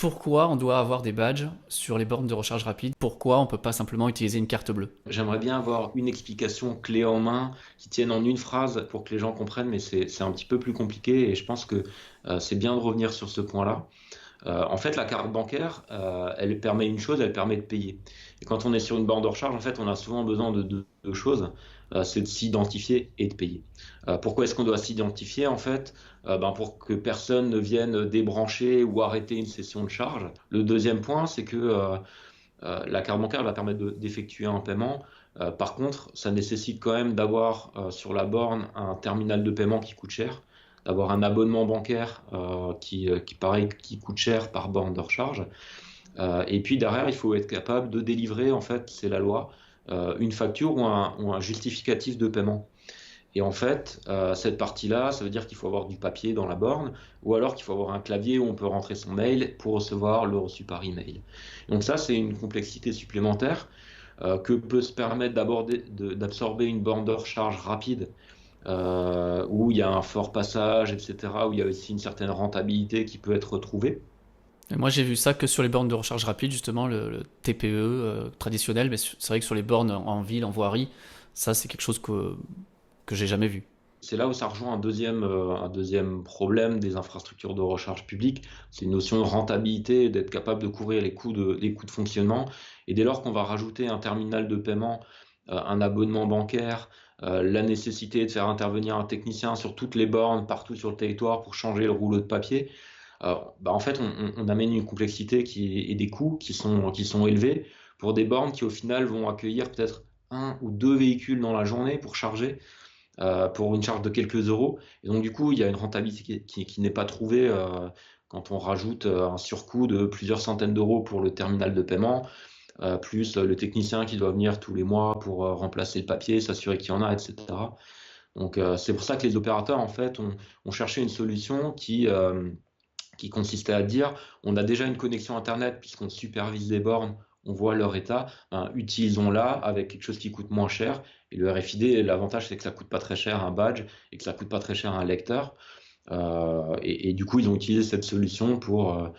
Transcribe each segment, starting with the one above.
pourquoi on doit avoir des badges sur les bornes de recharge rapide? Pourquoi on peut pas simplement utiliser une carte bleue? J'aimerais bien avoir une explication clé en main qui tienne en une phrase pour que les gens comprennent, mais c'est un petit peu plus compliqué et je pense que c'est bien de revenir sur ce point-là. En fait, la carte bancaire, elle permet une chose, elle permet de payer. Et quand on est sur une borne de recharge, en fait, on a souvent besoin de deux choses, c'est de s'identifier et de payer. Pourquoi est-ce qu'on doit s'identifier? En fait, pour que personne ne vienne débrancher ou arrêter une session de charge. Le deuxième point, c'est que la carte bancaire va permettre d'effectuer un paiement. Par contre, ça nécessite quand même d'avoir sur la borne un terminal de paiement qui coûte cher, d'avoir un abonnement bancaire pareil, qui coûte cher par borne de recharge. Et puis derrière, il faut être capable de délivrer, en fait, c'est la loi, une facture ou un justificatif de paiement. Et en fait, cette partie-là, ça veut dire qu'il faut avoir du papier dans la borne, ou alors qu'il faut avoir un clavier où on peut rentrer son mail pour recevoir le reçu par email. Donc ça, c'est une complexité supplémentaire que peut se permettre d'absorber une borne de recharge rapide, où il y a un fort passage, etc., où il y a aussi une certaine rentabilité qui peut être retrouvée. Et moi, j'ai vu ça que sur les bornes de recharge rapide, justement, le TPE traditionnel, mais c'est vrai que sur les bornes en ville, en voirie, ça, c'est quelque chose que j'ai jamais vu. C'est là où ça rejoint un deuxième problème des infrastructures de recharge publique, c'est une notion de rentabilité, d'être capable de couvrir les coûts de fonctionnement. Et dès lors qu'on va rajouter un terminal de paiement, un abonnement bancaire, la nécessité de faire intervenir un technicien sur toutes les bornes, partout sur le territoire pour changer le rouleau de papier, en fait, on amène une complexité et des coûts qui sont élevés pour des bornes qui, au final, vont accueillir peut-être un ou deux véhicules dans la journée pour charger pour une charge de quelques euros. Et donc, du coup, il y a une rentabilité qui n'est pas trouvée quand on rajoute un surcoût de plusieurs centaines d'euros pour le terminal de paiement, plus le technicien qui doit venir tous les mois pour remplacer le papier, s'assurer qu'il y en a, etc. Donc, c'est pour ça que les opérateurs, en fait, ont cherché une solution qui consistait à dire on a déjà une connexion Internet puisqu'on supervise des bornes, on voit leur état, ben, utilisons-la avec quelque chose qui coûte moins cher. Et le RFID, l'avantage, c'est que ça coûte pas très cher un badge et que ça coûte pas très cher un lecteur. Et du coup, ils ont utilisé cette solution pour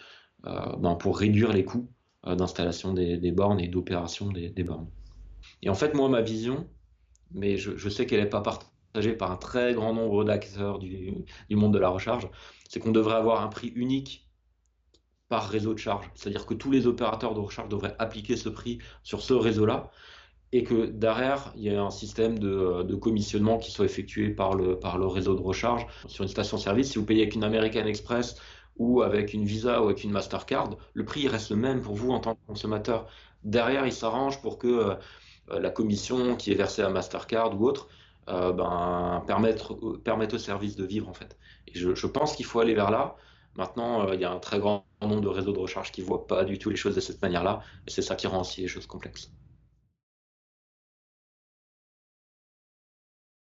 réduire les coûts d'installation des bornes et d'opération des bornes. Et en fait, moi, ma vision, mais je sais qu'elle n'est pas partagée par un très grand nombre d'acteurs du monde de la recharge, c'est qu'on devrait avoir un prix unique par réseau de charge. C'est-à-dire que tous les opérateurs de recharge devraient appliquer ce prix sur ce réseau-là et que derrière, il y ait un système de commissionnement qui soit effectué par le réseau de recharge. Sur une station-service, si vous payez avec une American Express ou avec une Visa ou avec une Mastercard, le prix reste le même pour vous en tant que consommateur. Derrière, il s'arrange pour que la commission qui est versée à Mastercard ou autre permette au service de vivre en fait. Et je pense qu'il faut aller vers là. Maintenant, il y a un très grand nombre de réseaux de recharge qui ne voient pas du tout les choses de cette manière-là, et c'est ça qui rend aussi les choses complexes.